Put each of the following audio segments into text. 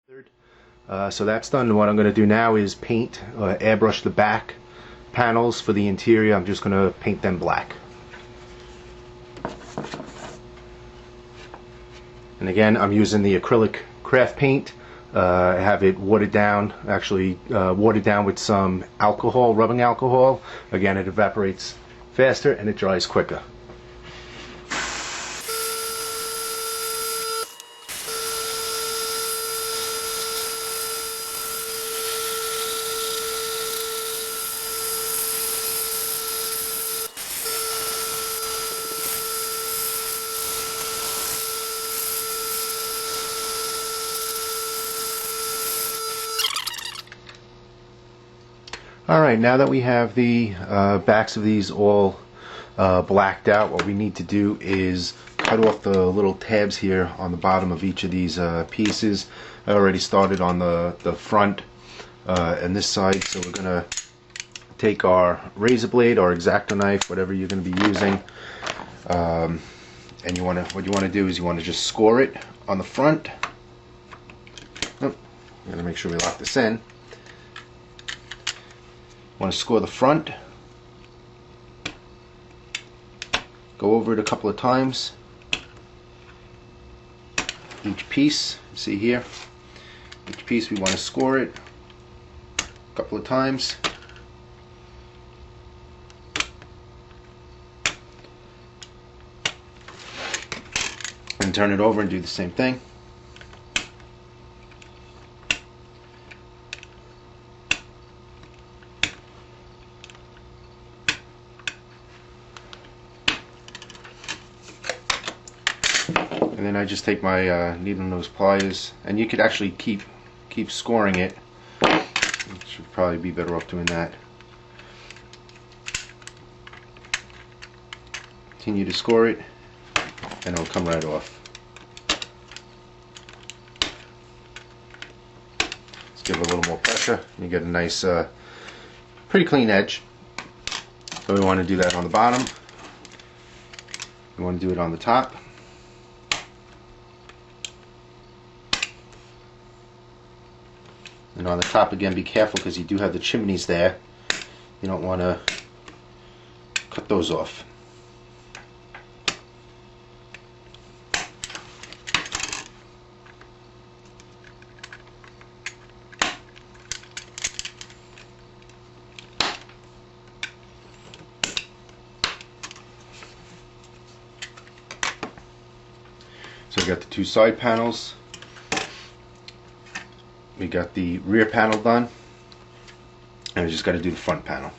So that's done. What I'm going to do now is paint, airbrush the back panels for the interior. I'm just going to paint them black. And again, I'm using the acrylic craft paint. I have it watered down, actually watered down with some alcohol, rubbing alcohol. Again, it evaporates faster and it dries quicker. Alright, now that we have the backs of these all blacked out, what we need to do is cut off the little tabs here on the bottom of each of these pieces. I already started on the front and this side, so we're going to take our razor blade or X-Acto knife, whatever you're going to be using, and what you want to do is you want to just score it on the front. Oh, I'm going to make sure we lock this in. Want to score the front, go over it a couple of times, each piece, see here, each piece we want to score it a couple of times, and turn it over and do the same thing. And then I just take my needle nose pliers, and you could actually keep scoring it. You should probably be better off doing that. Continue to score it, and it'll come right off. Let's give it a little more pressure. You get a nice, pretty clean edge. So we want to do that on the bottom. We want to do it on the top. And on the top, again, be careful because you do have the chimneys there. You don't want to cut those off. So we got the two side panels. We got the rear panel done, and we just got to do the front panel.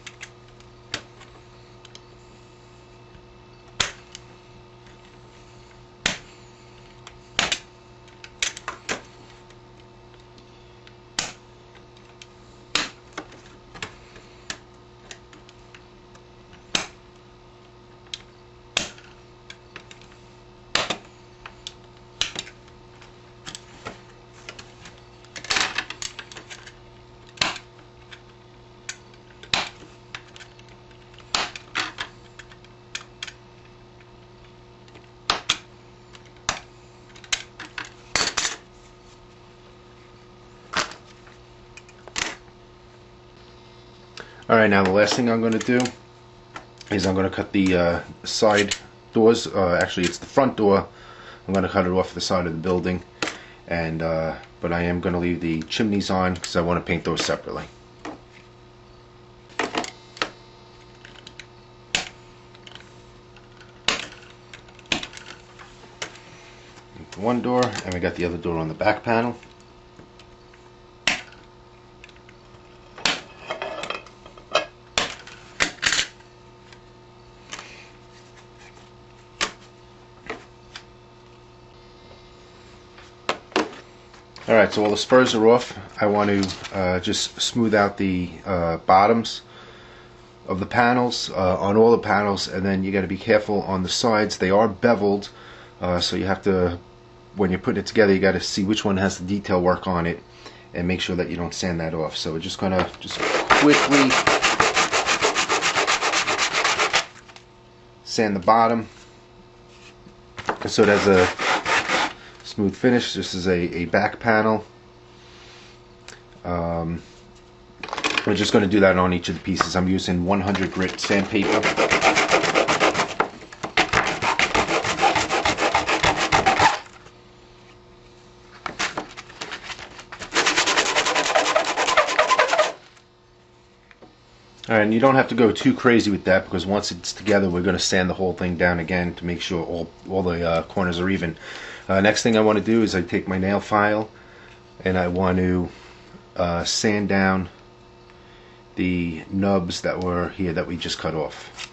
Alright, now the last thing I'm going to do is I'm going to cut the side doors. Actually, it's the front door. I'm going to cut it off the side of the building, and but I am going to leave the chimneys on because I want to paint those separately. One door, and we got the other door on the back panel. Alright, so while the spurs are off, I want to just smooth out the bottoms of the panels, on all the panels, and then you got to be careful on the sides. They are beveled, so you have to, when you're putting it together, you got to see which one has the detail work on it and make sure that you don't sand that off. So we're just going to quickly sand the bottom so it has a smooth finish. This is a back panel. We're just going to do that on each of the pieces. I'm using 100 grit sandpaper. Alright, and you don't have to go too crazy with that, because once it's together we're going to sand the whole thing down again to make sure all the corners are even. Next thing I want to do is I take my nail file and I want to sand down the nubs that were here that we just cut off.